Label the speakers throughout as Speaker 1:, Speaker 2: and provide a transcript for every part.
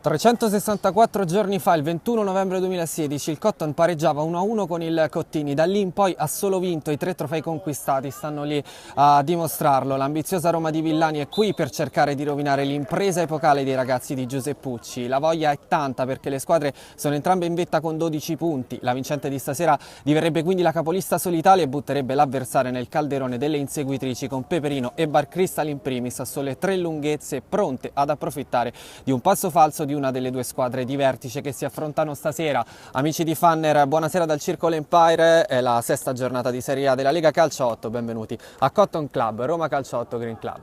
Speaker 1: 364 giorni fa, il 21 novembre 2016, il Cotton pareggiava 1-1 con il Cottini. Da lì in poi ha solo vinto, i 3 trofei conquistati stanno lì a dimostrarlo. L'ambiziosa Roma di Villani è qui per cercare di rovinare l'impresa epocale dei ragazzi di Giuseppucci. La voglia è tanta perché le squadre sono entrambe in vetta con 12 punti. La vincente di stasera diverrebbe quindi la capolista solitaria e butterebbe l'avversario nel calderone delle inseguitrici, con Peperino e Bar Crystal in primis a sole 3 lunghezze, pronte ad approfittare di un passo falso di una delle due squadre di vertice che si affrontano stasera. Amici di Fanner, buonasera dal Circolo Empire, è la sesta giornata di Serie A della Lega Calcio 8, benvenuti a Cotton Club, Roma Calcio 8 Green Club.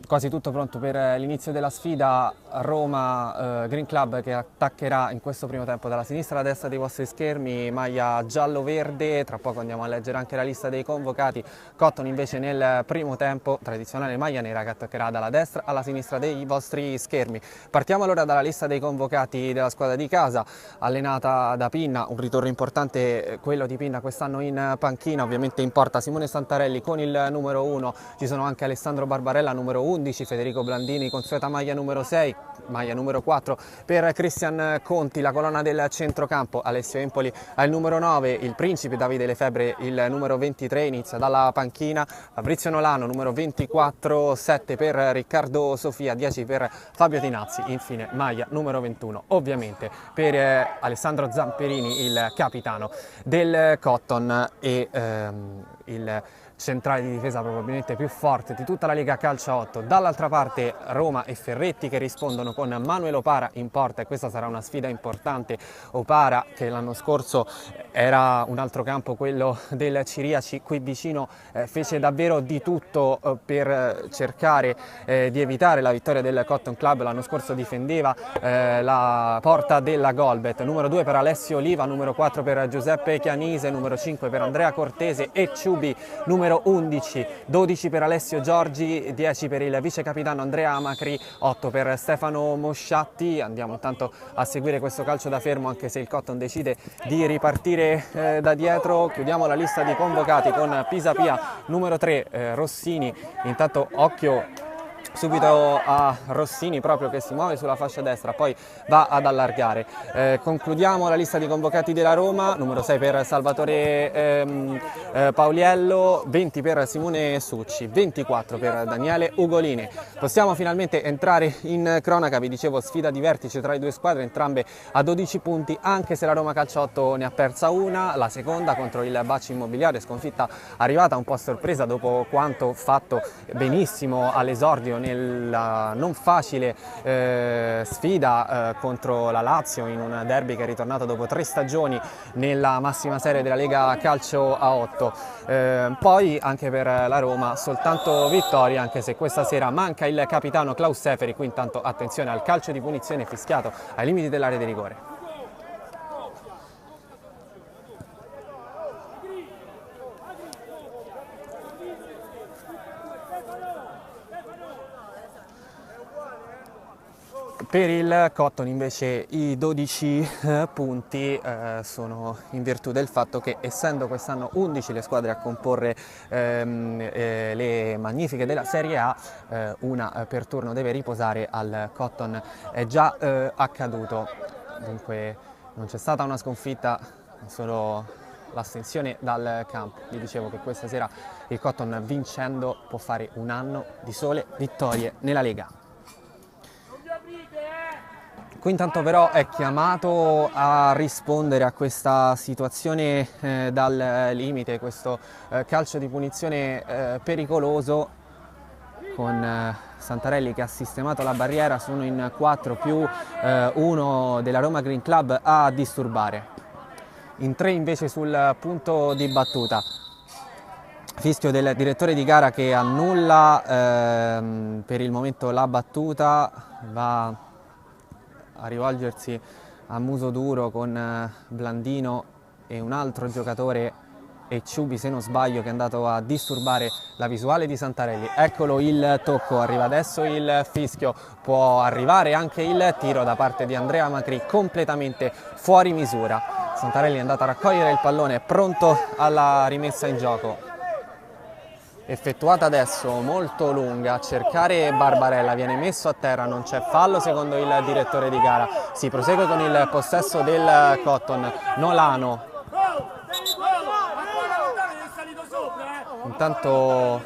Speaker 1: Quasi tutto pronto per l'inizio della sfida. Roma Green Club che attaccherà in questo primo tempo dalla sinistra alla destra dei vostri schermi, maglia giallo-verde. Tra poco andiamo a leggere anche la lista dei convocati. Cotton invece nel primo tempo, tradizionale maglia nera che attaccherà dalla destra alla sinistra dei vostri schermi. Partiamo allora dalla lista dei convocati della squadra di casa, allenata da Pinna. Un ritorno importante quello di Pinna quest'anno in panchina, ovviamente in porta Simone Santarelli con il numero 1, ci sono anche Alessandro Barbarella numero 11, Federico Blandini consueta maglia numero 6, maglia numero 4 per Cristian Conti, la colonna del centrocampo. Alessio Empoli al numero 9, il principe Davide Lefebvre il numero 23, inizia dalla panchina. Fabrizio Nolano numero 24, 7 per Riccardo Sofia, 10 per Fabio Tinazzi, infine maglia numero 21 ovviamente per Alessandro Zamperini, il capitano del Cotton e il centrale di difesa probabilmente più forte di tutta la Lega Calcio 8. Dall'altra parte Roma e Ferretti che rispondono con Manuel Opara in porta, e questa sarà una sfida importante. Opara che l'anno scorso era un altro campo, quello del Ciriaci qui vicino, fece davvero di tutto per cercare di evitare la vittoria del Cotton Club. L'anno scorso difendeva la porta della Golbet. Numero 2 per Alessio Oliva, numero 4 per Giuseppe Chianise, numero 5 per Andrea Cortese e Ciubi numero 11, 12 per Alessio Giorgi, 10 per il vice capitano Andrea Macri, 8 per Stefano Mosciatti. Andiamo intanto a seguire questo calcio da fermo, anche se il Cotton decide di ripartire da dietro. Chiudiamo la lista di convocati con Pisapia numero 3, Rossini. Intanto occhio subito a Rossini proprio che si muove sulla fascia destra, poi va ad allargare. Concludiamo la lista di convocati della Roma. Numero 6 per Salvatore Pauliello, 20 per Simone Succi, 24 per Daniele Ugolini. Possiamo finalmente entrare in cronaca. Vi dicevo, sfida di vertice tra le due squadre, entrambe a 12 punti, anche se la Roma Calcio 8 ne ha persa una, la seconda contro il Bacci Immobiliare, sconfitta arrivata un po' a sorpresa dopo quanto fatto benissimo all'esordio nella non facile sfida contro la Lazio in un derby che è ritornato dopo 3 stagioni nella massima serie della Lega Calcio a 8. Poi anche per la Roma soltanto vittoria, anche se questa sera manca il capitano Klaus Seferi. Qui intanto attenzione al calcio di punizione fischiato ai limiti dell'area di rigore. Per il Cotton invece i 12 punti sono in virtù del fatto che, essendo quest'anno 11 le squadre a comporre le magnifiche della Serie A, una per turno deve riposare. Al Cotton è già accaduto, dunque non c'è stata una sconfitta, solo l'astensione dal campo. Vi dicevo che questa sera il Cotton, vincendo, può fare un anno di sole vittorie nella Lega. Qui intanto però è chiamato a rispondere a questa situazione dal limite, questo calcio di punizione pericoloso, con Santarelli che ha sistemato la barriera. Sono in 4 più 1 della Roma Green Club a disturbare, in 3 invece sul punto di battuta. Fischio del direttore di gara che annulla per il momento la battuta, va a rivolgersi a muso duro con Blandino e un altro giocatore, e Ciubi se non sbaglio, che è andato a disturbare la visuale di Santarelli. Eccolo il tocco, arriva adesso il fischio, può arrivare anche il tiro da parte di Andrea Macri, completamente fuori misura. Santarelli è andato a raccogliere il pallone, pronto alla rimessa in gioco. effettuata adesso molto lunga a cercare Barbarella, viene messo a terra, non c'è fallo secondo il direttore di gara, si prosegue con il possesso del Cotton. Nolano, intanto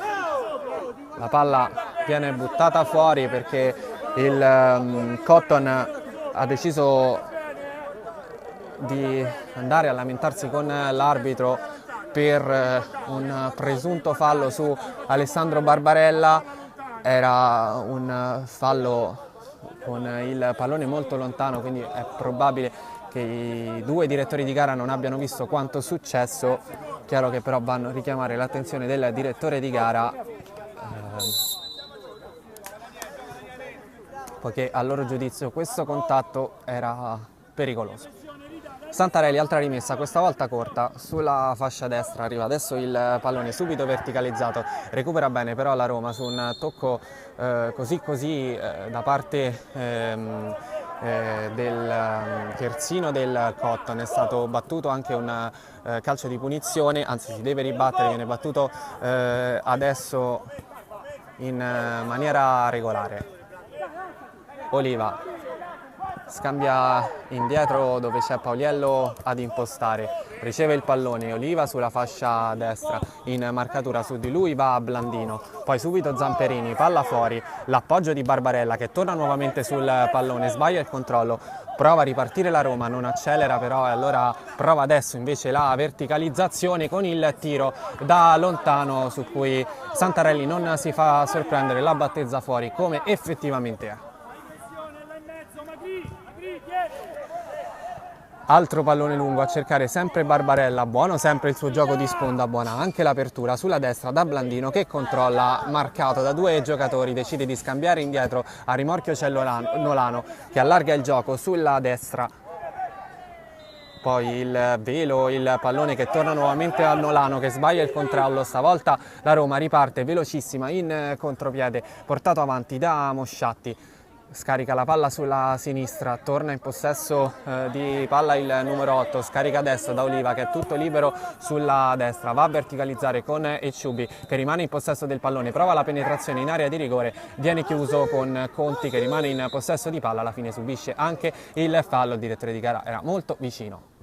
Speaker 1: la palla viene buttata fuori perché il Cotton ha deciso di andare a lamentarsi con l'arbitro per un presunto fallo su Alessandro Barbarella. Era un fallo con il pallone molto lontano, quindi è probabile che i due direttori di gara non abbiano visto quanto successo. Chiaro che però vanno a richiamare l'attenzione del direttore di gara, poiché a loro giudizio questo contatto era pericoloso. Santarelli, altra rimessa, questa volta corta, sulla fascia destra, arriva adesso il pallone subito verticalizzato, recupera bene però la Roma su un tocco così da parte del terzino del Cotton. È stato battuto anche un calcio di punizione, anzi si deve ribattere, viene battuto adesso in maniera regolare. Oliva scambia indietro dove c'è Pauliello ad impostare, riceve il pallone, Oliva sulla fascia destra, in marcatura su di lui va Blandino, poi subito Zamperini, palla fuori, l'appoggio di Barbarella che torna nuovamente sul pallone, sbaglia il controllo, prova a ripartire la Roma, non accelera però e allora prova adesso invece la verticalizzazione con il tiro da lontano su cui Santarelli non si fa sorprendere, la battezza fuori come effettivamente è. Altro pallone lungo a cercare sempre Barbarella, buono sempre il suo gioco di sponda, buona anche l'apertura sulla destra da Blandino che controlla, marcato da due giocatori, decide di scambiare indietro, a rimorchio c'è Nolano che allarga il gioco sulla destra, poi il velo, il pallone che torna nuovamente a Nolano che sbaglia il controllo, stavolta la Roma riparte velocissima in contropiede, portato avanti da Mosciatti. Scarica la palla sulla sinistra, torna in possesso di palla il numero 8, scarica adesso da Oliva che è tutto libero sulla destra, va a verticalizzare con Ecciubi che rimane in possesso del pallone, prova la penetrazione in area di rigore, viene chiuso con Conti che rimane in possesso di palla, alla fine subisce anche il fallo, il direttore di gara era molto vicino.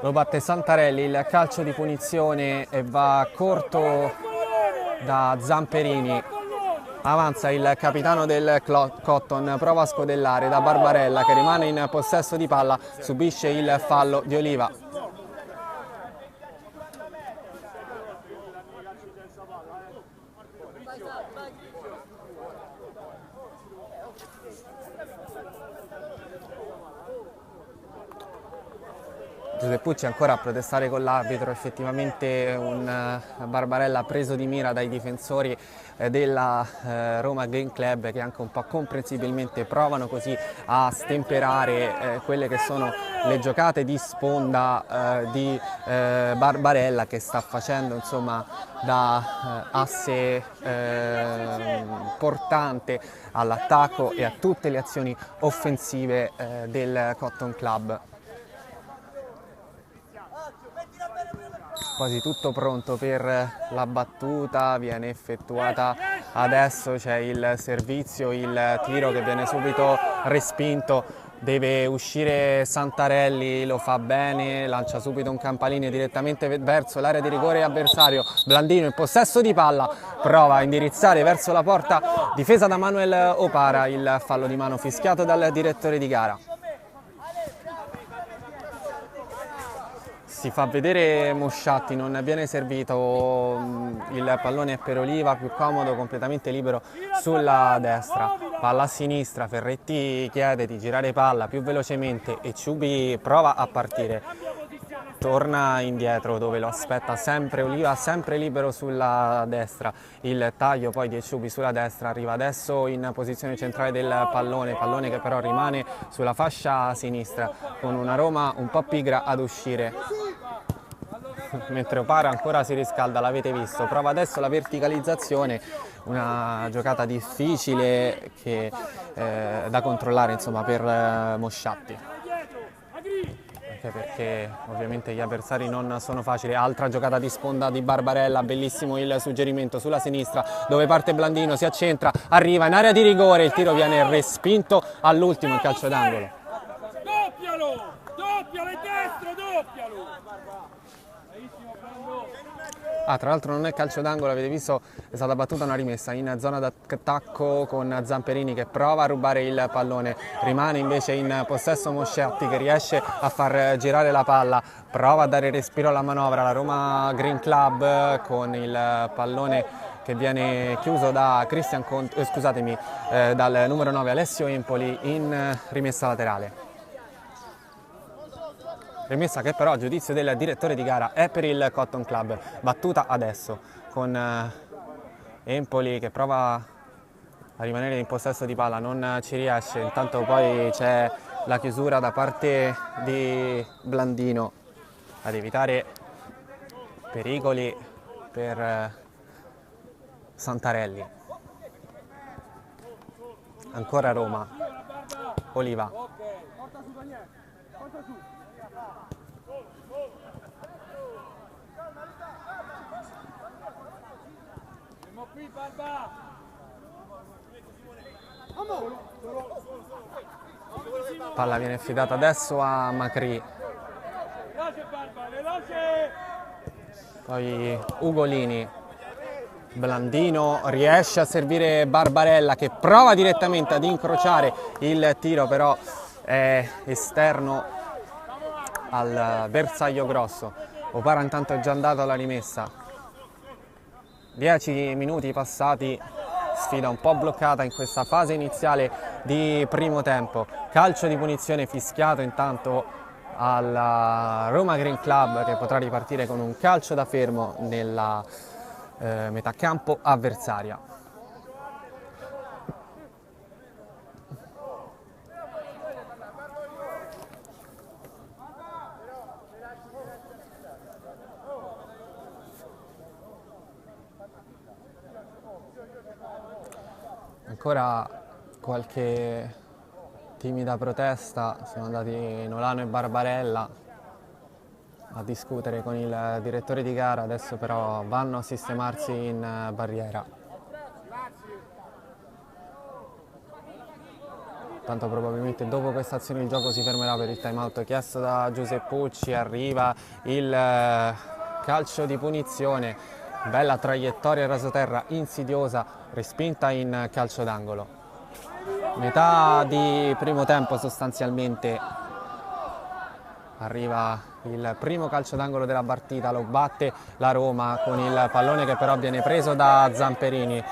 Speaker 1: Lo batte Santarelli, il calcio di punizione e va corto da Zamperini. Avanza il capitano del Cotton, prova a scodellare da Barbarella che rimane in possesso di palla, subisce il fallo di Oliva. Giuseppucci ancora a protestare con l'arbitro, effettivamente un Barbarella preso di mira dai difensori della Roma Green Club che anche un po' comprensibilmente provano così a stemperare quelle che sono le giocate di sponda di Barbarella che sta facendo insomma da asse portante all'attacco e a tutte le azioni offensive del Cotton Club. Quasi tutto pronto per la battuta, viene effettuata adesso, c'è il servizio, il tiro che viene subito respinto, deve uscire Santarelli, lo fa bene, lancia subito un campaline direttamente verso l'area di rigore avversario, Blandino in possesso di palla, prova a indirizzare verso la porta, difesa da Manuel Opara, il fallo di mano fischiato dal direttore di gara. Si fa vedere Mosciatti, non viene servito, il pallone è per Oliva, più comodo, completamente libero sulla destra, palla a sinistra, Ferretti chiede di girare palla più velocemente e Ciubi prova a partire, torna indietro dove lo aspetta sempre Oliva, sempre libero sulla destra, il taglio poi di Ciubi sulla destra, arriva adesso in posizione centrale del pallone che però rimane sulla fascia sinistra con una Roma un po' pigra ad uscire. mentre Opara ancora si riscalda, l'avete visto, prova adesso la verticalizzazione, una giocata difficile che, da controllare insomma, per Mosciatti, anche perché ovviamente gli avversari non sono facili. Altra giocata di sponda di Barbarella, bellissimo il suggerimento sulla sinistra dove parte Blandino, si accentra, arriva in area di rigore, il tiro viene respinto all'ultimo, il calcio d'angolo.
Speaker 2: Doppialo in destra, doppialo!
Speaker 1: Tra l'altro non è calcio d'angolo, avete visto, è stata battuta una rimessa in zona d'attacco con Zamperini che prova a rubare il pallone, rimane invece in possesso Mosciatti che riesce a far girare la palla, prova a dare respiro alla manovra, la Roma Green Club con il pallone che viene chiuso da dal numero 9 Alessio Empoli in rimessa laterale. Rimessa che però a giudizio del direttore di gara è per il Cotton Club, battuta adesso con Empoli che prova a rimanere in possesso di palla, non ci riesce, intanto poi c'è la chiusura da parte di Blandino ad evitare pericoli per Santarelli. Ancora Roma, Oliva. Palla viene affidata adesso a Macri. Poi Ugolini. Blandino riesce a servire Barbarella che prova direttamente ad incrociare il tiro, però è esterno al bersaglio grosso. Opara intanto è già andato alla rimessa. 10 minuti passati, sfida un po' bloccata in questa fase iniziale di primo tempo. Calcio di punizione fischiato intanto alla Roma Green Club che potrà ripartire con un calcio da fermo nella metà campo avversaria. Ancora qualche timida protesta, sono andati Nolano e Barbarella a discutere con il direttore di gara, adesso però vanno a sistemarsi in barriera. Tanto probabilmente dopo questa azione il gioco si fermerà per il time out chiesto da Giuseppucci, arriva il calcio di punizione, bella traiettoria rasoterra insidiosa, respinta in calcio d'angolo. Metà di primo tempo sostanzialmente, arriva il primo calcio d'angolo della partita, lo batte la Roma con il pallone che però viene preso da Zamperini.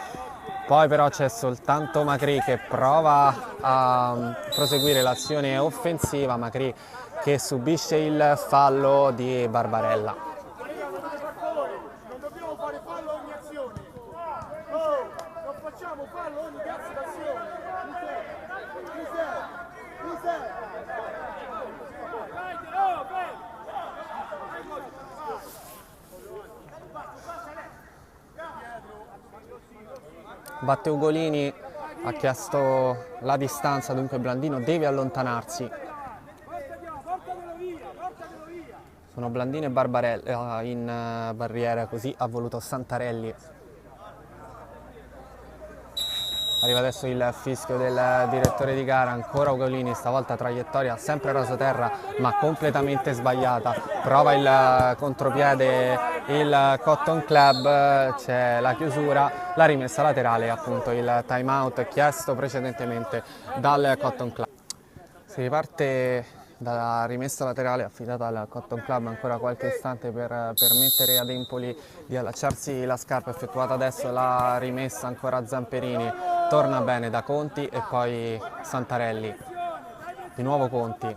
Speaker 1: Poi però c'è soltanto Macri che prova a proseguire l'azione offensiva, Macri che subisce il fallo di Barbarella.
Speaker 2: Non dobbiamo fare fallo ogni azione. Oh, non facciamo fallo ogni cazzo d'azione.
Speaker 1: Batte Ugolini, ha chiesto la distanza, dunque Blandino deve allontanarsi. Sono Blandino e Barbarella in barriera, così ha voluto Santarelli. Arriva adesso il fischio del direttore di gara, ancora Ugolini, stavolta traiettoria sempre rasoterra ma completamente sbagliata. Prova il contropiede il Cotton Club, c'è la chiusura, la rimessa laterale, appunto il time out chiesto precedentemente dal Cotton Club. Si riparte dalla rimessa laterale affidata al Cotton Club, ancora qualche istante per permettere ad Empoli di allacciarsi la scarpa. Effettuata adesso la rimessa ancora a Zamperini, torna bene da Conti e poi Santarelli, di nuovo Conti,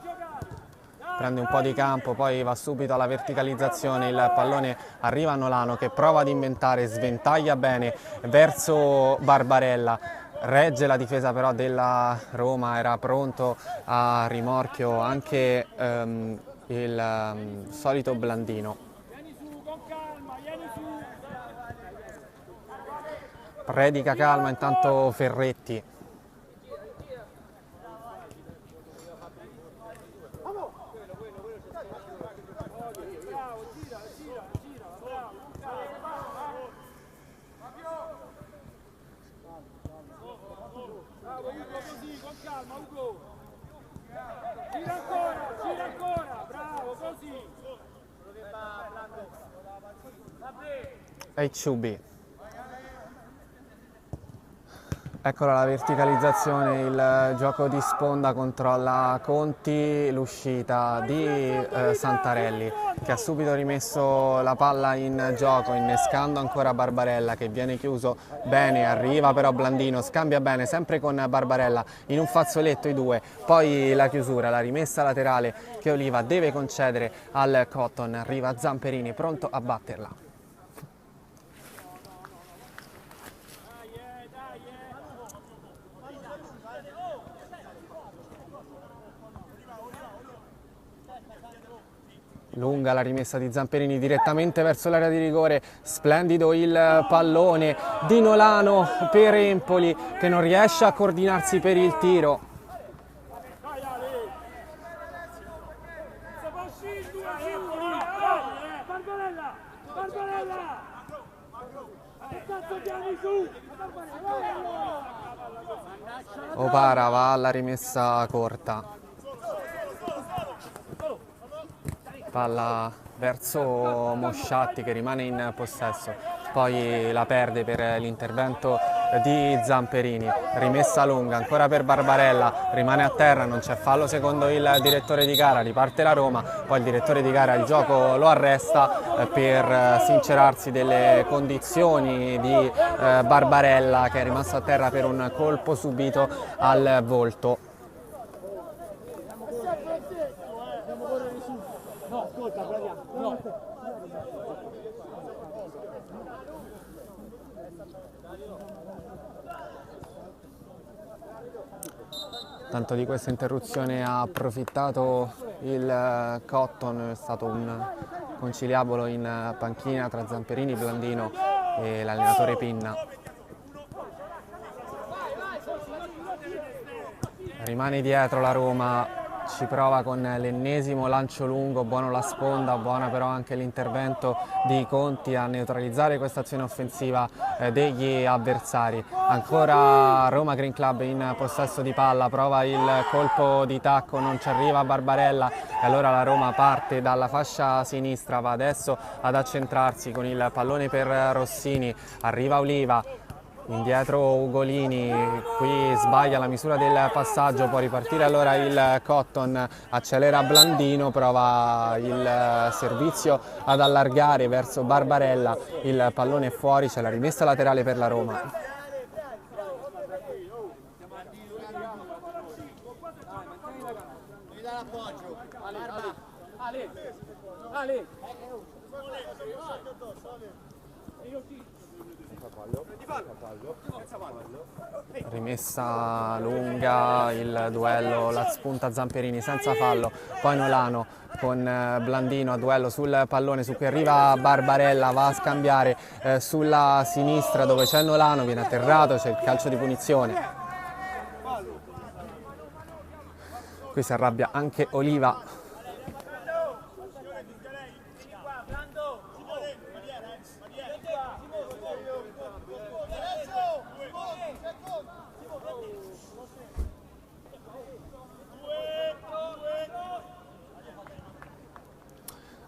Speaker 1: prende un po' di campo, poi va subito alla verticalizzazione, il pallone arriva a Nolano che prova ad inventare, sventaglia bene verso Barbarella, regge la difesa però della Roma, era pronto a rimorchio anche il solito Blandino. predica calma intanto Ferretti.
Speaker 2: Gira ancora, bravo, così.
Speaker 1: HUB. Eccola la verticalizzazione, il gioco di sponda, controlla Conti, l'uscita di Santarelli che ha subito rimesso la palla in gioco, innescando ancora Barbarella che viene chiuso bene, arriva però Blandino, scambia bene sempre con Barbarella in un fazzoletto i due, poi la chiusura, la rimessa laterale che Oliva deve concedere al Cotton, arriva Zamperini pronto a batterla. Lunga la rimessa di Zamperini direttamente verso l'area di rigore, splendido il pallone di Nolano per Empoli che non riesce a coordinarsi per il tiro. Opara va alla rimessa corta. Palla verso Mosciatti che rimane in possesso, poi la perde per l'intervento di Zamperini, rimessa lunga ancora per Barbarella, rimane a terra, non c'è fallo secondo il direttore di gara, riparte la Roma, poi il direttore di gara il gioco lo arresta per sincerarsi delle condizioni di Barbarella che è rimasto a terra per un colpo subito al volto.
Speaker 2: No, ascolta, no.
Speaker 1: Tanto di questa interruzione ha approfittato il Cotton, è stato un conciliabolo in panchina tra Zamperini, Blandino e l'allenatore Pinna. Rimane dietro la Roma. Ci prova con l'ennesimo lancio lungo, buono la sponda, buona però anche l'intervento di Conti a neutralizzare questa azione offensiva degli avversari. Ancora Roma Green Club in possesso di palla, prova il colpo di tacco, non ci arriva Barbarella e allora la Roma parte dalla fascia sinistra, va adesso ad accentrarsi con il pallone per Rossini, arriva Oliva. Indietro Ugolini, qui sbaglia la misura del passaggio, può ripartire allora il Cotton, accelera Blandino, prova il servizio ad allargare verso Barbarella, il pallone è fuori, c'è la rimessa laterale per la Roma. Rimessa lunga, il duello, la spunta Zamperini senza fallo, poi Nolano con Blandino a duello sul pallone su cui arriva Barbarella, va a scambiare sulla sinistra dove c'è Nolano, viene atterrato, c'è il calcio di punizione. Qui si arrabbia anche Oliva.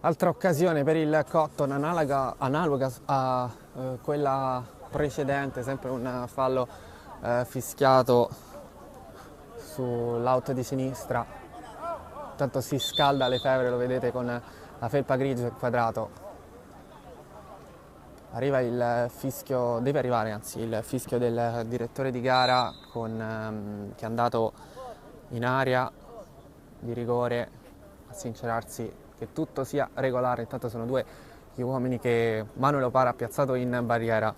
Speaker 1: Altra occasione per il Cotton, analoga a quella precedente, sempre un fallo fischiato sull'out di sinistra. Intanto si scalda Lefebvre, lo vedete con la felpa grigia e il quadrato. Arriva il fischio, deve arrivare anzi il fischio del direttore di gara che è andato in area di rigore a sincerarsi che tutto sia regolare. Intanto sono due gli uomini che Manuel Opara ha piazzato in barriera.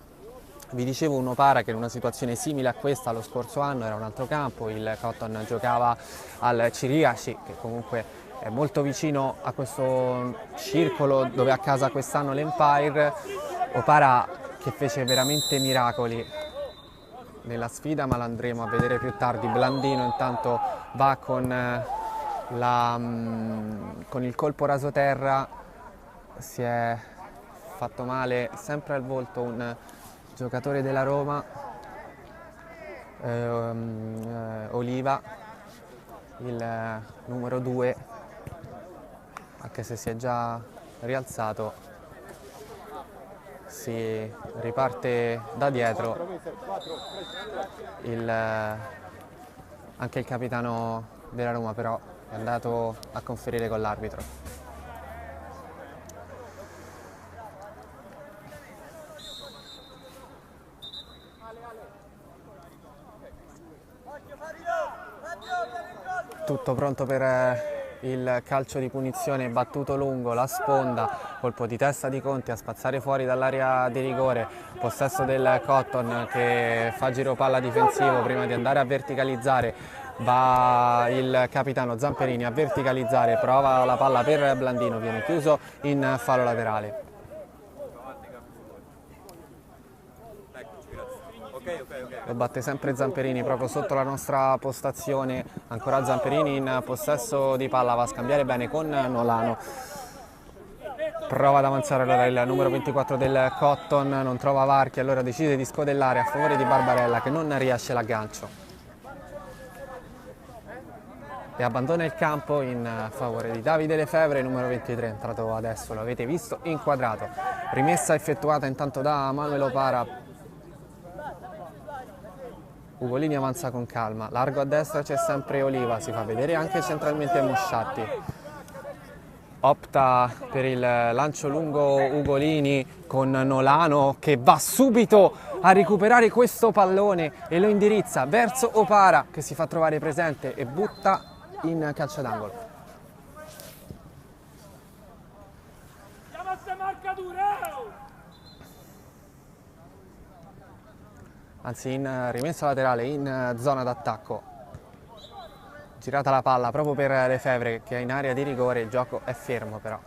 Speaker 1: Vi dicevo un Opara che in una situazione simile a questa lo scorso anno era un altro campo, il Cotton giocava al Ciriaci che comunque è molto vicino a questo circolo dove ha casa quest'anno l'Empire. Opara che fece veramente miracoli nella sfida, ma l'andremo a vedere più tardi. Blandino intanto va con il colpo rasoterra, si è fatto male sempre al volto un giocatore della Roma, Oliva, il numero 2, anche se si è già rialzato, si riparte da dietro anche il capitano della Roma, però è andato a conferire con l'arbitro. Tutto pronto per il calcio di punizione, battuto lungo, la sponda, colpo di testa di Conti a spazzare fuori dall'area di rigore, possesso del Cotton che fa giro palla difensivo prima di andare a verticalizzare, va il capitano Zamperini a verticalizzare, prova la palla per Blandino, viene chiuso in fallo laterale. Lo batte sempre Zamperini proprio sotto la nostra postazione, ancora Zamperini in possesso di palla, va a scambiare bene con Nolano, prova ad avanzare allora il numero 24 del Cotton, non trova varchi, allora decide di scodellare a favore di Barbarella che non riesce l'aggancio e abbandona il campo in favore di Davide Lefebvre, numero 23, entrato adesso, lo avete visto, inquadrato. Rimessa effettuata intanto da Manuel Opara. Ugolini avanza con calma, largo a destra c'è sempre Oliva, si fa vedere anche centralmente Mosciatti. Opta per il lancio lungo Ugolini con Nolano che va subito a recuperare questo pallone e lo indirizza verso Opara che si fa trovare presente e butta in calcio d'angolo. Anzi in rimessa laterale, in zona d'attacco, girata la palla proprio per Lefebvre che è in area di rigore, il gioco è fermo però.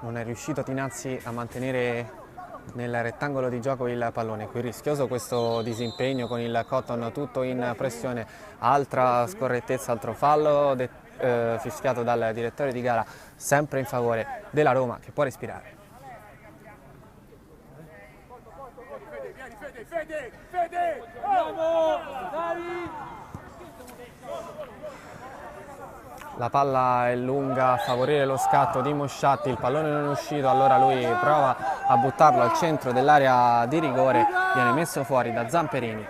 Speaker 1: Non è riuscito Tinazzi a mantenere nel rettangolo di gioco il pallone, qui rischioso questo disimpegno con il Cotton tutto in pressione, altra scorrettezza, altro fallo fischiato dal direttore di gara, sempre in favore della Roma che può respirare. Fede, la palla è lunga a favorire lo scatto di Mosciatti, il pallone non è uscito, allora lui prova a buttarlo al centro dell'area di rigore, viene messo fuori da Zamperini.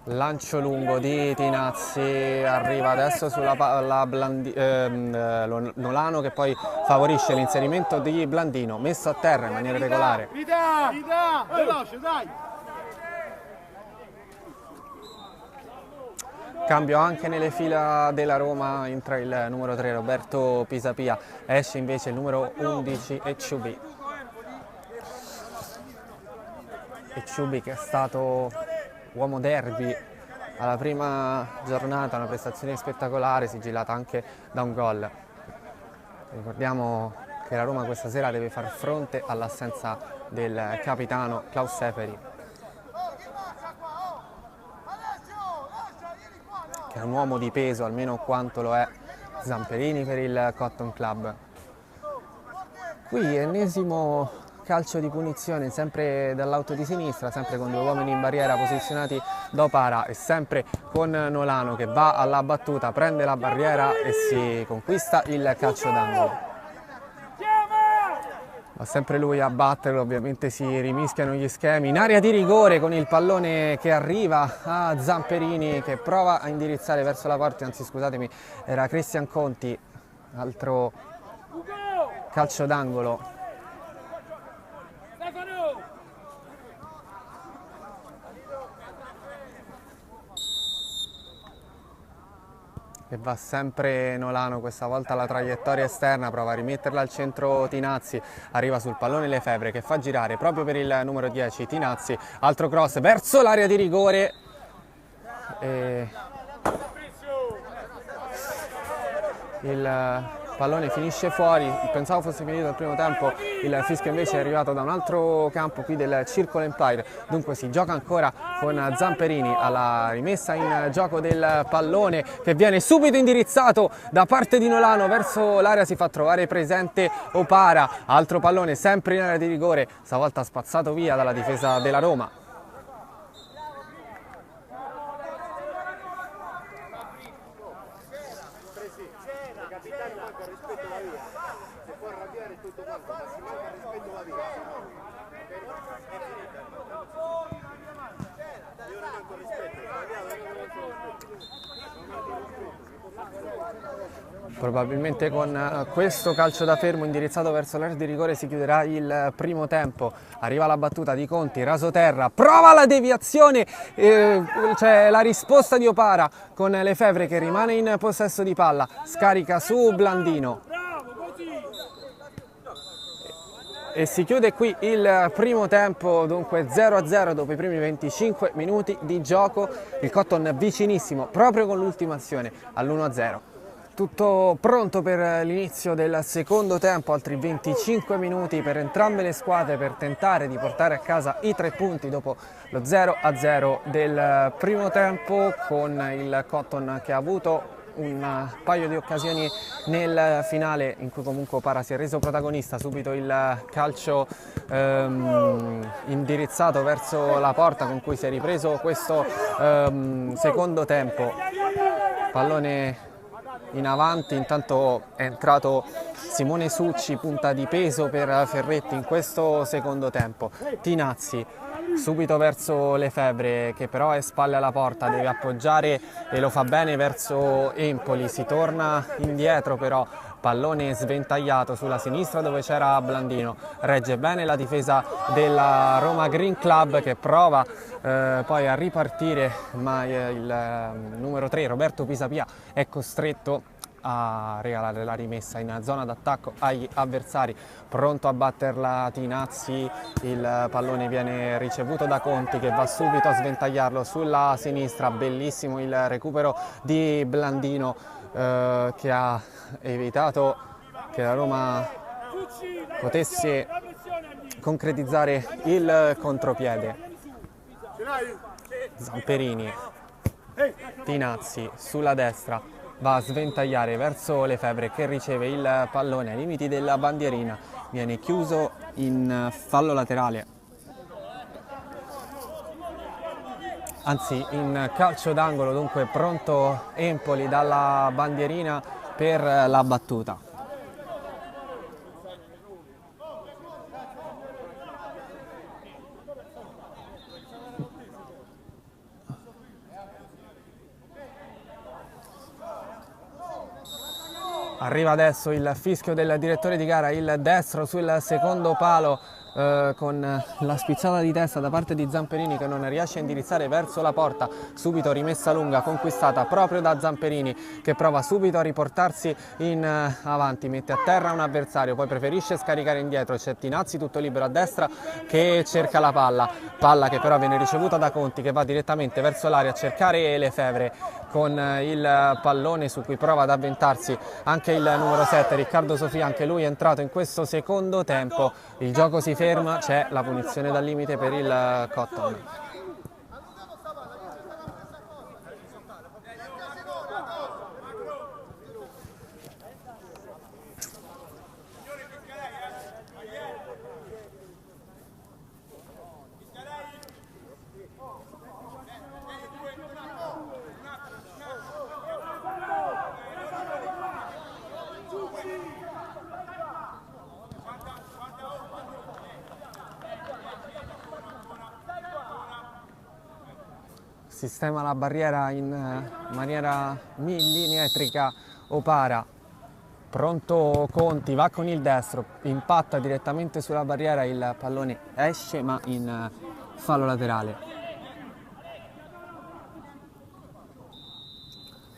Speaker 1: Lancio lungo di Tinazzi, arriva adesso sulla palla Nolano che poi favorisce l'inserimento di Blandino, messo a terra in maniera regolare. Veloce, dai! Cambio anche nelle fila della Roma, entra il numero 3 Roberto Pisapia, esce invece il numero 11 Ecciubi. Ecciubi che è stato uomo derby alla prima giornata, una prestazione spettacolare sigillata anche da un gol. Ricordiamo che la Roma questa sera deve far fronte all'assenza del capitano Klaus Seferi, che è un uomo di peso almeno quanto lo è Zamperini per il Cotton Club. Qui ennesimo calcio di punizione sempre dall'auto di sinistra, sempre con due uomini in barriera posizionati da Opara e sempre con Nolano che va alla battuta, prende la barriera e si conquista il calcio d'angolo. Ma sempre lui a batterlo, ovviamente si rimischiano gli schemi. In area di rigore con il pallone che arriva a Zamperini che prova a indirizzare verso la porta, anzi scusatemi, era Cristian Conti, altro calcio d'angolo. e va sempre Nolano, questa volta la traiettoria esterna, prova a rimetterla al centro Tinazzi, arriva sul pallone Lefebvre che fa girare proprio per il numero 10 Tinazzi, altro cross verso l'area di rigore e il pallone finisce fuori. Pensavo fosse finito il primo tempo, il fischio invece è arrivato da un altro campo qui del Circolo Empire, dunque si gioca ancora con Zamperini alla rimessa in gioco del pallone che viene subito indirizzato da parte di Nolano verso l'area, si fa trovare presente Opara, altro pallone sempre in area di rigore, stavolta spazzato via dalla difesa della Roma. Probabilmente con questo calcio da fermo indirizzato verso l'area di rigore si chiuderà il primo tempo. Arriva la battuta di Conti, rasoterra, prova la deviazione, c'è la risposta di Opara con Lefebvre che rimane in possesso di palla, scarica su Blandino. E si chiude qui il primo tempo, dunque 0-0 dopo i primi 25 minuti di gioco, il Cotton vicinissimo proprio con l'ultima azione all'1-0. Tutto pronto per l'inizio del secondo tempo, altri 25 minuti per entrambe le squadre per tentare di portare a casa i 3 punti dopo lo 0-0 del primo tempo, con il Cotton che ha avuto un paio di occasioni nel finale in cui comunque Opara si è reso protagonista, subito il calcio indirizzato verso la porta con cui si è ripreso questo secondo tempo, pallone in avanti, intanto è entrato Simone Succi, punta di peso per Ferretti in questo secondo tempo. Tinazzi subito verso Lefebvre che però è spalle alla porta, deve appoggiare e lo fa bene verso Empoli, si torna indietro però, pallone sventagliato sulla sinistra dove c'era Blandino, regge bene la difesa della Roma Green Club che prova poi a ripartire, ma il numero 3 Roberto Pisapia è costretto a regalare la rimessa in zona d'attacco agli avversari, pronto a batterla Tinazzi, il pallone viene ricevuto da Conti che va subito a sventagliarlo sulla sinistra, bellissimo il recupero di Blandino che ha evitato che la Roma potesse concretizzare il contropiede. Zamperini, Tinazzi sulla destra, va a sventagliare verso Lefebvre che riceve il pallone ai limiti della bandierina, viene chiuso in fallo laterale, anzi in calcio d'angolo, dunque pronto Empoli dalla bandierina per la battuta. Arriva adesso il fischio del direttore di gara, il destro sul secondo palo con la spizzata di testa da parte di Zamperini che non riesce a indirizzare verso la porta, subito rimessa lunga conquistata proprio da Zamperini che prova subito a riportarsi in avanti, mette a terra un avversario, poi preferisce scaricare indietro, c'è Tinazzi tutto libero a destra che cerca la palla che però viene ricevuta da Conti che va direttamente verso l'area a cercare Lefebvre con il pallone su cui prova ad avventarsi anche il numero 7 Riccardo Sofia, anche lui è entrato in questo secondo tempo, il gioco si ferma, c'è la punizione dal limite per il Cotton. Sistema la barriera in maniera millimetrica Opara, pronto Conti, va con il destro, impatta direttamente sulla barriera, il pallone esce ma in fallo laterale.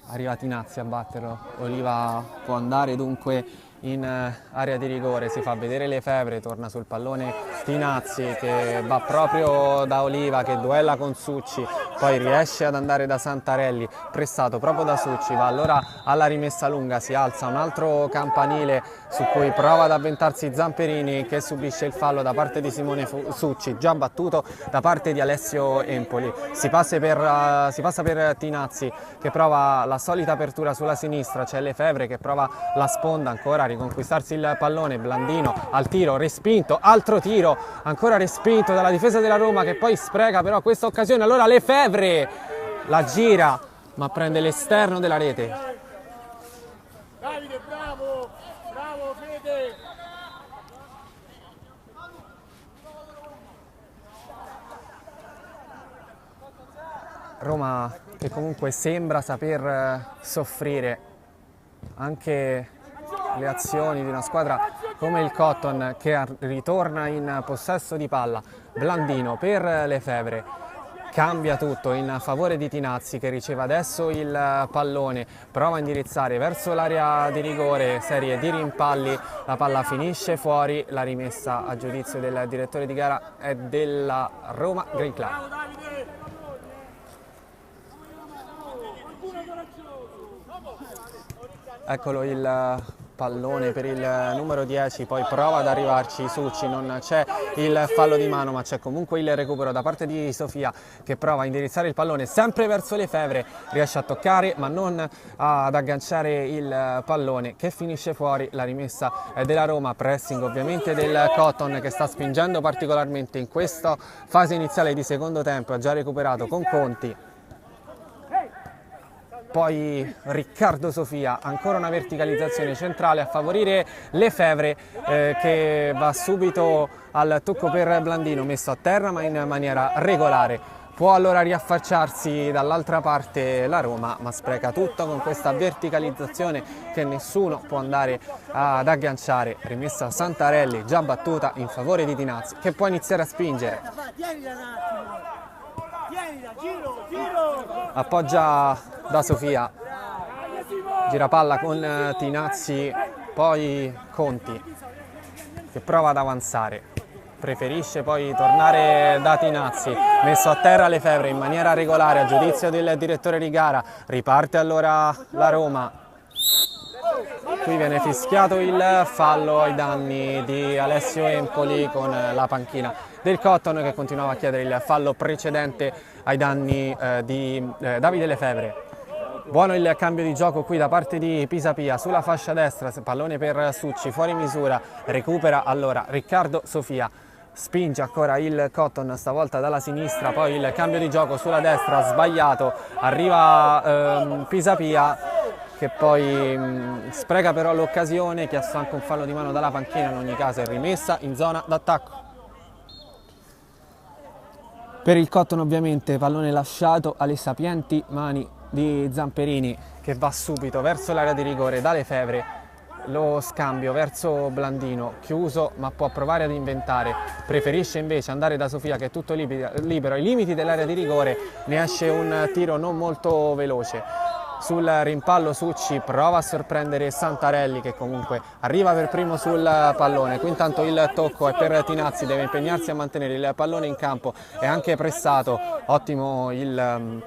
Speaker 1: arriva Tinazzi a batterlo, Oliva può andare dunque in area di rigore, si fa vedere Lefebvre, torna sul pallone Tinazzi che va proprio da Oliva che duella con Succi, poi riesce ad andare da Santarelli, pressato proprio da Succi, va allora alla rimessa lunga, si alza un altro campanile su cui prova ad avventarsi Zamperini che subisce il fallo da parte di Simone Succi, già battuto da parte di Alessio Empoli. Si passa per Tinazzi che prova la solita apertura sulla sinistra, c'è Lefebvre che prova la sponda ancora a riconquistarsi il pallone, Blandino al tiro, respinto, altro tiro, ancora respinto dalla difesa della Roma che poi spreca però questa occasione, allora Lefebvre la gira ma prende l'esterno della rete.
Speaker 2: Davide, bravo, bravo Fede.
Speaker 1: Roma che comunque sembra saper soffrire anche le azioni di una squadra come il Cotton che ritorna in possesso di palla. Blandino per Lefebvre, cambia tutto in favore di Tinazzi che riceve adesso il pallone, prova a indirizzare verso l'area di rigore, serie di rimpalli, la palla finisce fuori, la rimessa a giudizio del direttore di gara è della Roma Green Club. Eccolo il pallone per il numero 10, poi prova ad arrivarci Succi, non c'è il fallo di mano ma c'è comunque il recupero da parte di Sofia che prova a indirizzare il pallone sempre verso Lefebvre, riesce a toccare ma non ad agganciare il pallone che finisce fuori, la rimessa della Roma, pressing ovviamente del Cotton che sta spingendo particolarmente in questa fase iniziale di secondo tempo, ha già recuperato con Conti. Poi Riccardo Sofia, ancora una verticalizzazione centrale a favorire Lefebvre che va subito al tocco per Blandino, messo a terra ma in maniera regolare. Può allora riaffacciarsi dall'altra parte la Roma, ma spreca tutto con questa verticalizzazione che nessuno può andare ad agganciare. Rimessa Santarelli, già battuta in favore di Tinazzi, che può iniziare a spingere. Appoggia da Sofia, gira palla con Tinazzi, poi Conti che prova ad avanzare, preferisce poi tornare da Tinazzi, messo a terra Lefebvre in maniera regolare a giudizio del direttore di gara, riparte allora la Roma. Qui viene fischiato il fallo ai danni di Alessio Empoli con la panchina del Cotton che continuava a chiedere il fallo precedente ai danni di Davide Lefebvre. Buono il cambio di gioco qui da parte di Pisapia sulla fascia destra, pallone per Succi, fuori misura, recupera allora Riccardo Sofia. Spinge ancora il Cotton, stavolta dalla sinistra, poi il cambio di gioco sulla destra, sbagliato, arriva Pisapia che poi spreca però l'occasione, chiesto anche un fallo di mano dalla panchina, in ogni caso è rimessa in zona d'attacco. Per il Cotton ovviamente pallone lasciato alle sapienti mani di Zamperini che va subito verso l'area di rigore da Lefebvre, lo scambio verso Blandino, chiuso ma può provare ad inventare, preferisce invece andare da Sofia che è tutto libero ai limiti dell'area di rigore, ne esce un tiro non molto veloce. Sul rimpallo Succi prova a sorprendere Santarelli che comunque arriva per primo sul pallone, qui intanto il tocco è per Tinazzi, deve impegnarsi a mantenere il pallone in campo, è anche pressato, ottimo il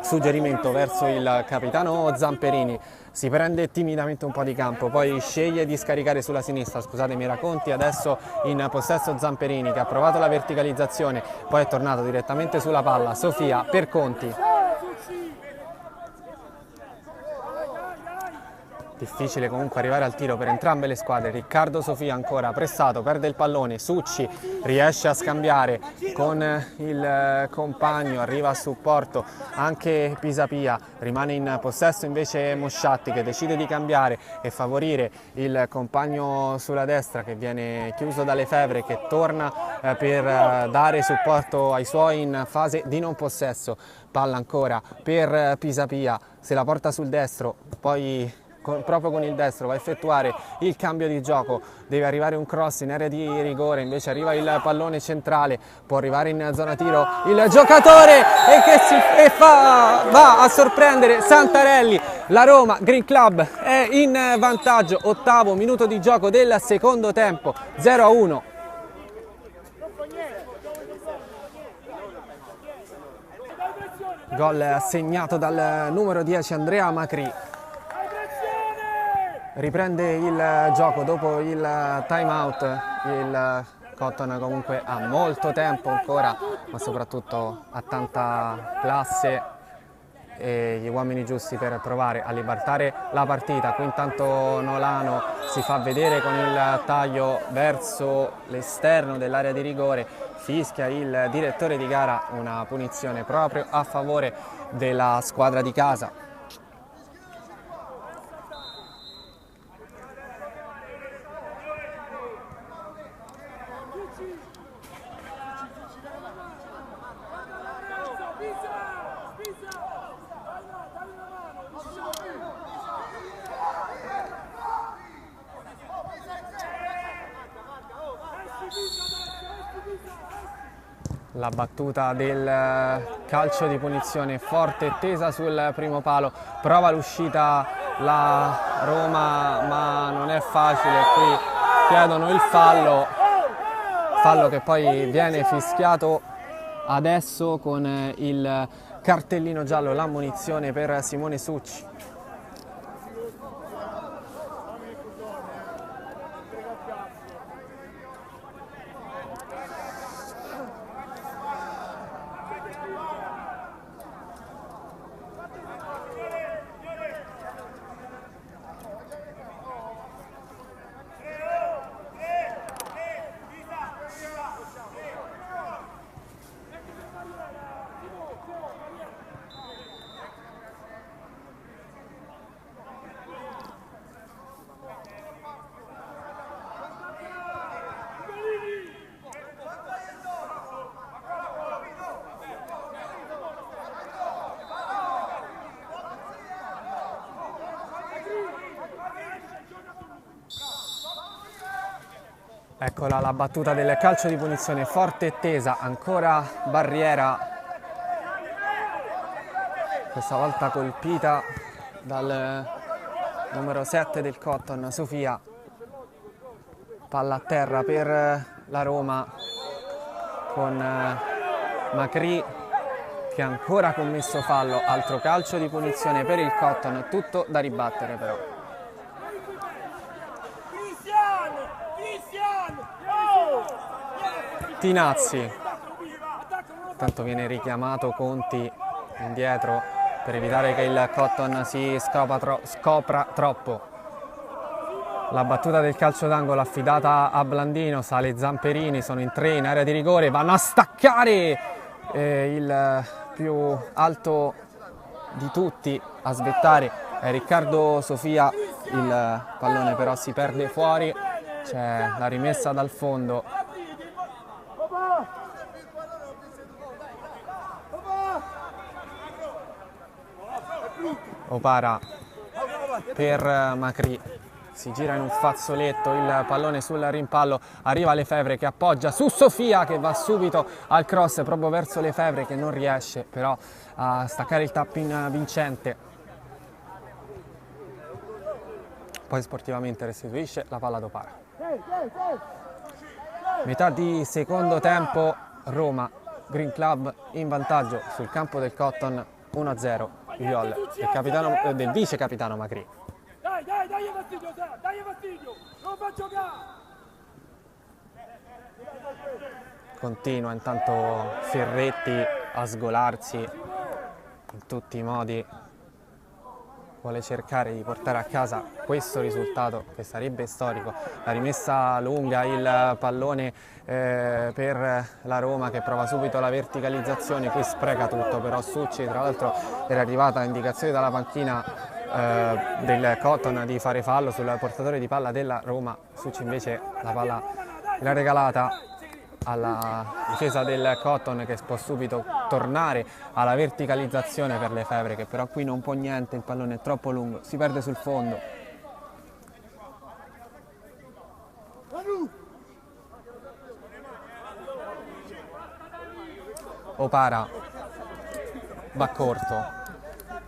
Speaker 1: suggerimento verso il capitano Zamperini, si prende timidamente un po' di campo, poi sceglie di scaricare sulla sinistra, scusatemi era Conti, adesso in possesso Zamperini che ha provato la verticalizzazione, poi è tornato direttamente sulla palla, Sofia per Conti. Difficile comunque arrivare al tiro per entrambe le squadre, Riccardo Sofia ancora pressato, perde il pallone, Succi riesce a scambiare con il compagno, arriva a supporto anche Pisapia, rimane in possesso invece Mosciatti che decide di cambiare e favorire il compagno sulla destra che viene chiuso da Lefebvre che torna per dare supporto ai suoi in fase di non possesso, palla ancora per Pisapia, se la porta sul destro, poi proprio con il destro va a effettuare il cambio di gioco, deve arrivare un cross in area di rigore, invece arriva il pallone centrale, può arrivare in zona tiro il giocatore va a sorprendere Santarelli. La Roma Green Club è in vantaggio, 8° minuto di gioco del secondo tempo, 0-1. Gol segnato dal numero 10 Andrea Macri. Riprende il gioco dopo il time out. Il Cotton comunque ha molto tempo ancora, ma soprattutto ha tanta classe e gli uomini giusti per provare a libertare la partita. Qui intanto Nolano si fa vedere con il taglio verso l'esterno dell'area di rigore, fischia il direttore di gara, una punizione proprio a favore della squadra di casa. La battuta del calcio di punizione forte e tesa sul primo palo, prova l'uscita la Roma ma non è facile, qui chiedono il fallo che poi viene fischiato adesso con il cartellino giallo, l'ammonizione per Simone Succi. Eccola la battuta del calcio di punizione forte e tesa, ancora Barriera, questa volta colpita dal numero 7 del Cotton, Sofia. Palla a terra per la Roma con Macri che ha ancora commesso fallo, altro calcio di punizione per il Cotton, tutto da ribattere però. Tinazzi, intanto viene richiamato Conti indietro per evitare che il Cotton si scopra troppo. La battuta del calcio d'angolo affidata a Blandino, sale Zamperini, sono in 3 in area di rigore, vanno a staccare il più alto di tutti, a svettare è Riccardo Sofia, il pallone però si perde fuori, c'è la rimessa dal fondo. Opara per Macri, si gira in un fazzoletto, il pallone sul rimpallo, arriva Lefebvre che appoggia su Sofia che va subito al cross proprio verso Lefebvre che non riesce però a staccare il tap-in vincente. Poi sportivamente restituisce la palla ad Opara. Metà di secondo tempo, Roma Green Club in vantaggio sul campo del Cotton 1-0. Il gol del vice capitano Macri.
Speaker 2: Dai fastidio, dai fastidio, non fa giocare.
Speaker 1: Continua intanto Ferretti a sgolarsi in tutti i modi, vuole cercare di portare a casa questo risultato che sarebbe storico. La rimessa lunga, il pallone per la Roma che prova subito la verticalizzazione, qui spreca tutto però Succi, tra l'altro era arrivata indicazione dalla panchina del Cotton di fare fallo sul portatore di palla della Roma. Succi invece la palla l'ha regalata alla difesa del Cotton, che può subito tornare alla verticalizzazione per Lefebvre, che però qui non può niente, il pallone è troppo lungo, si perde sul fondo. Opara va corto,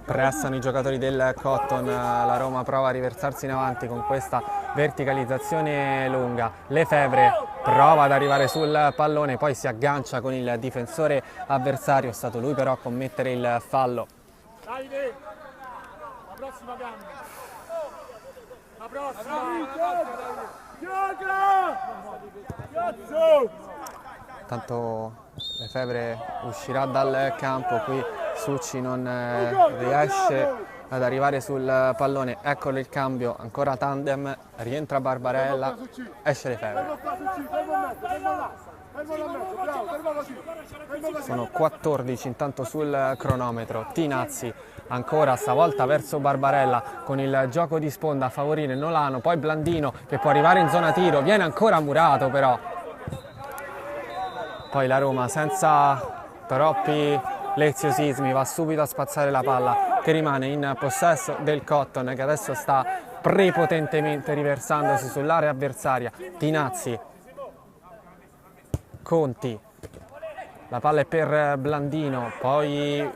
Speaker 1: pressano i giocatori del Cotton, la Roma prova a riversarsi in avanti con questa verticalizzazione lunga. Lefebvre prova ad arrivare sul pallone, poi si aggancia con il difensore avversario, è stato lui però a commettere il fallo.
Speaker 2: Davide, la prossima gamba. La prossima. Gioca! Cazzo!
Speaker 1: Tanto Lefebvre uscirà dal campo, qui Succi non riesce ad arrivare sul pallone, eccolo il cambio, ancora tandem, rientra Barbarella, esce Lefebvre. Sono 14 intanto sul cronometro, Tinazzi ancora stavolta verso Barbarella con il gioco di sponda a favorire Nolano, poi Blandino che può arrivare in zona tiro, viene ancora murato però. Poi la Roma senza troppi leziosismi va subito a spazzare la palla, che rimane in possesso del Cotton, che adesso sta prepotentemente riversandosi sull'area avversaria. Tinazzi, Conti, la palla è per Blandino, poi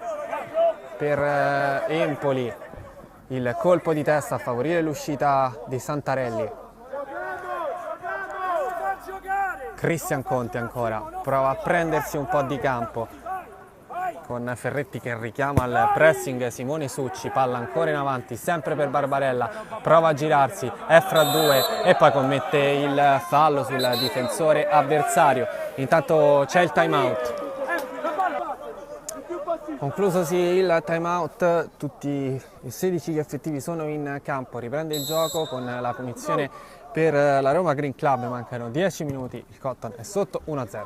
Speaker 1: per Empoli, il colpo di testa a favorire l'uscita di Santarelli. Cristian Conti ancora, prova a prendersi un po' di campo con Ferretti che richiama al pressing, Simone Succi, palla ancora in avanti, sempre per Barbarella, prova a girarsi, è fra due e poi commette il fallo sul difensore avversario. Intanto c'è il time out. Conclusosi il time out, tutti i 16 effettivi sono in campo, riprende il gioco con la punizione per la Roma Green Club, mancano 10 minuti, il Cotton è sotto 1-0.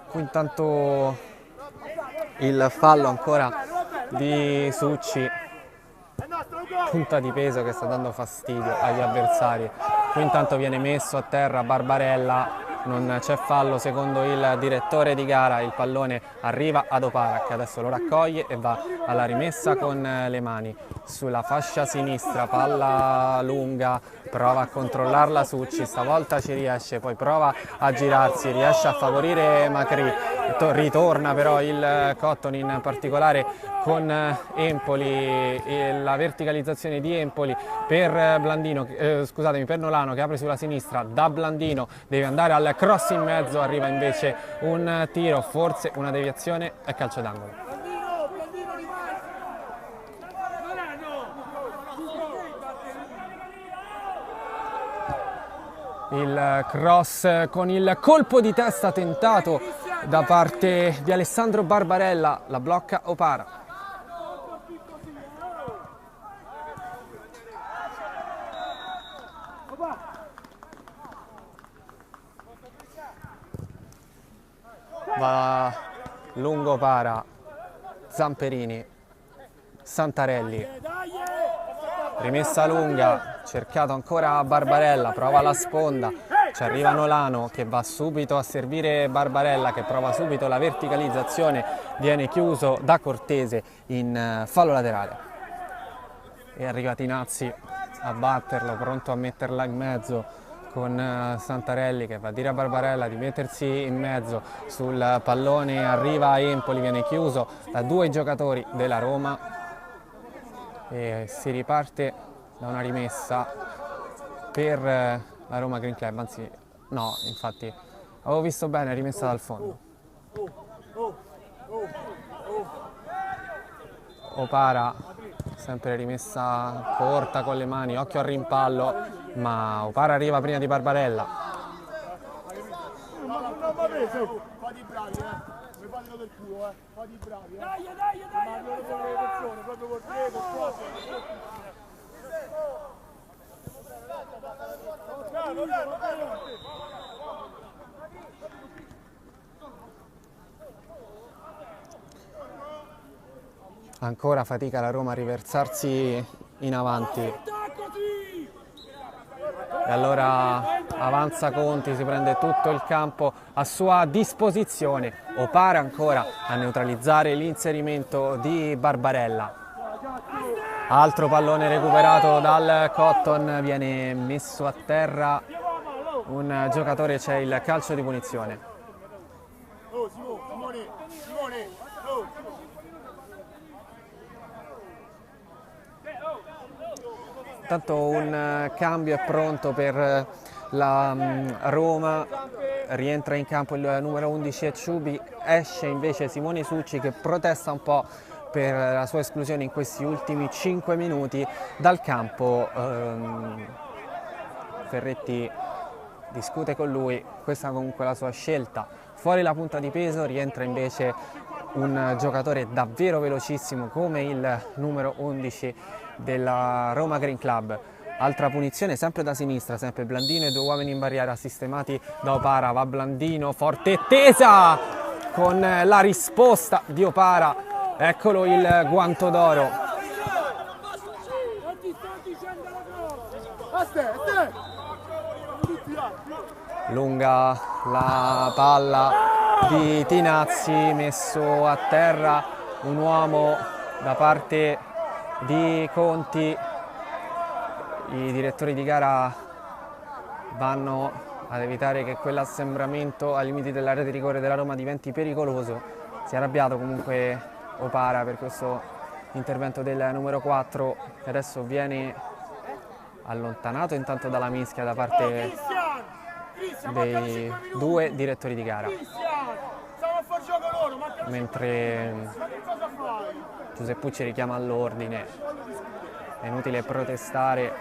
Speaker 1: Qui intanto il fallo ancora di Succi, punta di peso che sta dando fastidio agli avversari. Qui intanto viene messo a terra Barbarella, non c'è fallo secondo il direttore di gara, il pallone arriva ad Opara che adesso lo raccoglie e va alla rimessa con le mani sulla fascia sinistra, palla lunga, prova a controllarla Succi, stavolta ci riesce, poi prova a girarsi, riesce a favorire Macri, ritorna però il Cotton, in particolare con Empoli, la verticalizzazione di Empoli per Blandino, scusatemi, per Nolano che apre sulla sinistra, da Blandino deve andare al cross in mezzo, arriva invece un tiro, forse una deviazione e calcio d'angolo. Il cross con il colpo di testa tentato da parte di Alessandro Barbarella, la blocca Opara. Va lungo Opara, Zamperini, Santarelli, rimessa lunga, cercato ancora Barbarella, prova la sponda, ci arriva Nolano che va subito a servire Barbarella, che prova subito la verticalizzazione, viene chiuso da Cortese in fallo laterale e arriva Tinazzi a batterlo, pronto a metterla in mezzo con Santarelli che va a dire a Barbarella di mettersi in mezzo sul pallone, arriva Empoli, viene chiuso da due giocatori della Roma e si riparte da una rimessa per la Roma Green Club, anzi no, infatti avevo visto bene, rimessa dal fondo. Opara, sempre rimessa corta con le mani, occhio al rimpallo, ma Opara arriva prima di Barbarella.
Speaker 2: Fate bravi, mi fanno del culo, fate bravi, dai, le persone, proprio col prego,
Speaker 1: Ancora fatica la Roma a riversarsi in avanti. E allora avanza Conti, si prende tutto il campo a sua disposizione, Opara ancora a neutralizzare l'inserimento di Barbarella. Altro pallone recuperato dal Cotton, viene messo a terra un giocatore, c'è il calcio di punizione. Intanto un cambio è pronto per la Roma, rientra in campo il numero 11 Ecciubi, esce invece Simone Succi che protesta un po' per la sua esclusione in questi ultimi 5 minuti dal campo. Ferretti discute con lui, questa comunque è la sua scelta. Fuori la punta di peso, rientra invece un giocatore davvero velocissimo come il numero 11 della Roma Green Club. Altra punizione sempre da sinistra, sempre Blandino e 2 uomini in barriera sistemati da Opara. Va Blandino, forte e tesa con la risposta di Opara. Eccolo il guanto d'oro. Lunga la palla di Tinazzi, messo a terra un uomo da parte di Conti. I direttori di gara vanno ad evitare che quell'assembramento ai limiti dell'area di rigore della Roma diventi pericoloso. Si è arrabbiato comunque Opara per questo intervento del numero 4 che adesso viene allontanato intanto dalla mischia da parte dei 2 direttori di gara, mentre Giuseppucci richiama all'ordine. È inutile protestare,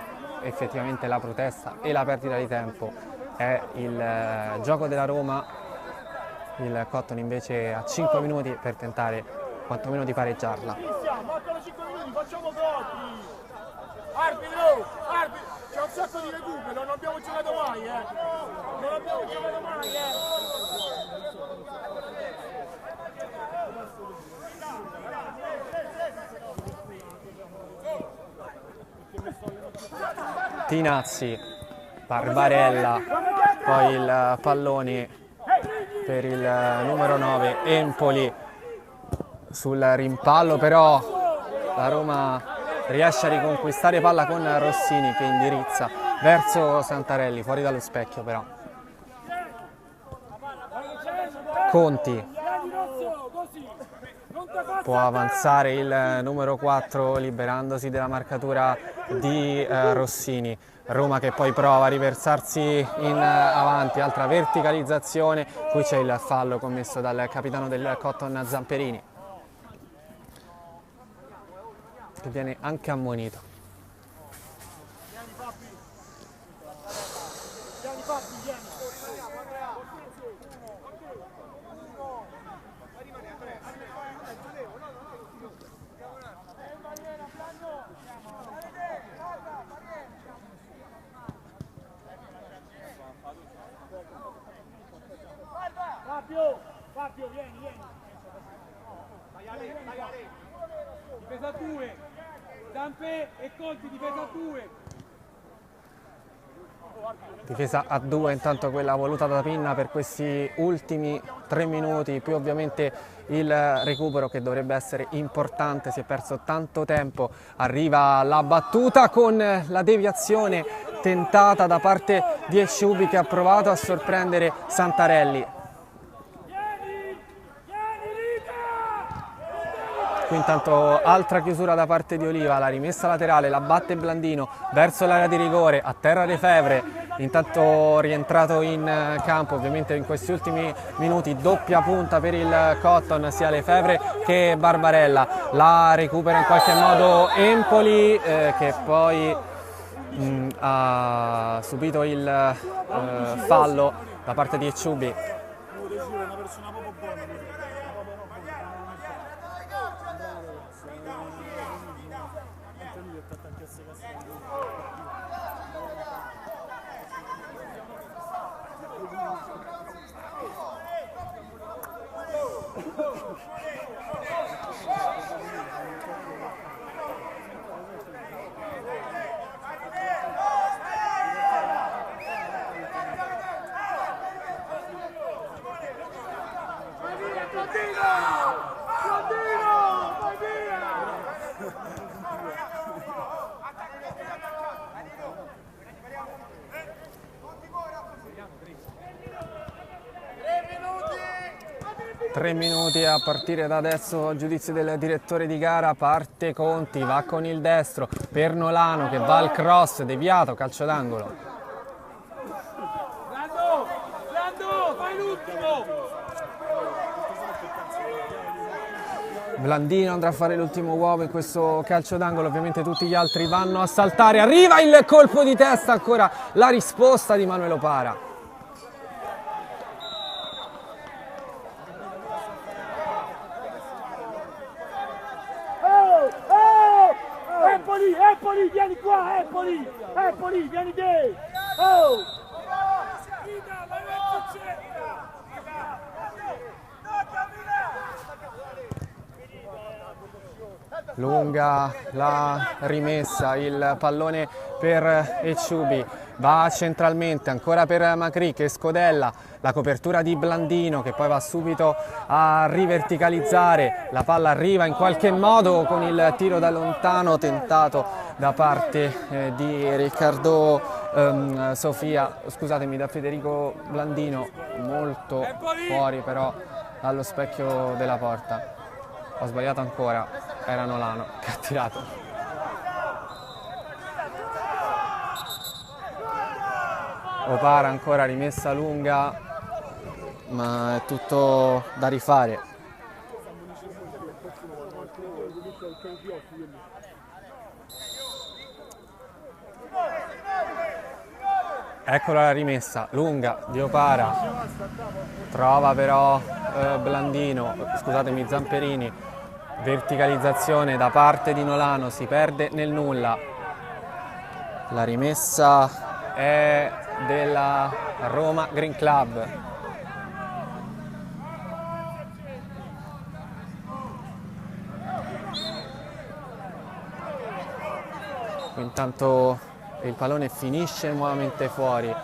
Speaker 1: effettivamente la protesta e la perdita di tempo è il gioco della Roma. Il Cotton invece ha 5 minuti per tentare quantomeno di pareggiarla.
Speaker 2: Mancano 5 minuti, facciamo gol! Arbitro! C'è un sacco di recupero, non abbiamo giocato mai, Non abbiamo giocato mai,
Speaker 1: Tinazzi, Barbarella, poi il pallone per il numero 9 Empoli sul rimpallo, però la Roma riesce a riconquistare palla con Rossini che indirizza verso Santarelli, fuori dallo specchio però. Conti può avanzare il numero 4 liberandosi della marcatura di Rossini. Roma che poi prova a riversarsi in avanti, altra verticalizzazione, qui c'è il fallo commesso dal capitano del Cotton Zamperini, che viene anche ammonito.
Speaker 2: Fabio, vieni. Difesa 2. Zampe e Conti, difesa 2.
Speaker 1: Difesa a 2, intanto quella voluta da Pinna per questi ultimi 3 minuti, più ovviamente il recupero che dovrebbe essere importante, si è perso tanto tempo. Arriva la battuta con la deviazione tentata da parte di Ecciubi che ha provato a sorprendere Santarelli. Qui intanto altra chiusura da parte di Oliva, la rimessa laterale, la batte Blandino verso l'area di rigore, a terra Lefebvre, intanto rientrato in campo, ovviamente in questi ultimi minuti doppia punta per il Cotton, sia Lefebvre che Barbarella. La recupera in qualche modo Empoli che poi ha subito il fallo da parte di Ecciubi.
Speaker 2: vai via!
Speaker 1: 3 minuti a partire da adesso, a giudizio del direttore di gara. Parte Conti, va con il destro per Nolano che va al cross, deviato, calcio d'angolo.
Speaker 2: Lando, fai l'ultimo!
Speaker 1: Blandino andrà a fare l'ultimo uovo in questo calcio d'angolo, ovviamente tutti gli altri vanno a saltare, arriva il colpo di testa, ancora la risposta di Manuel Opara.
Speaker 2: Empoli, vieni qua, Empoli, vieni te! Oh!
Speaker 1: Lunga la rimessa, il pallone per Ecciubi, va centralmente ancora per Macri che scodella, la copertura di Blandino che poi va subito a riverticalizzare, la palla arriva in qualche modo con il tiro da lontano tentato da parte di Riccardo Sofia, scusatemi, da Federico Blandino, molto fuori però dallo specchio della porta. Ho sbagliato ancora, era Nolano che ha tirato. Opara ancora, rimessa lunga, ma è tutto da rifare. Eccola la rimessa, lunga di Opara, trova però Blandino, scusatemi, Zamperini, verticalizzazione da parte di Nolano, si perde nel nulla. La rimessa è della Roma Green Club. Intanto il pallone finisce nuovamente fuori,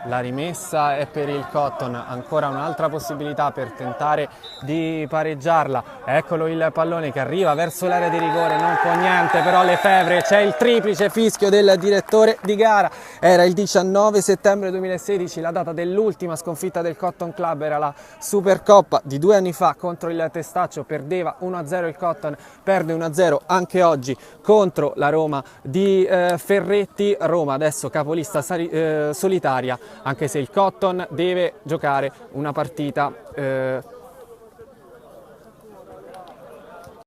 Speaker 1: la rimessa è per il Cotton, ancora un'altra possibilità per tentare di pareggiarla. Eccolo il pallone che arriva verso l'area di rigore, non può niente però Lefebvre, c'è il triplice fischio del direttore di gara. Era il 19 settembre 2016, la data dell'ultima sconfitta del Cotton Club, era la Supercoppa di 2 anni fa contro il Testaccio, perdeva 1-0 il Cotton, perde 1-0 anche oggi contro la Roma di Ferretti. Roma adesso capolista solitaria, anche se il Cotton deve giocare una partita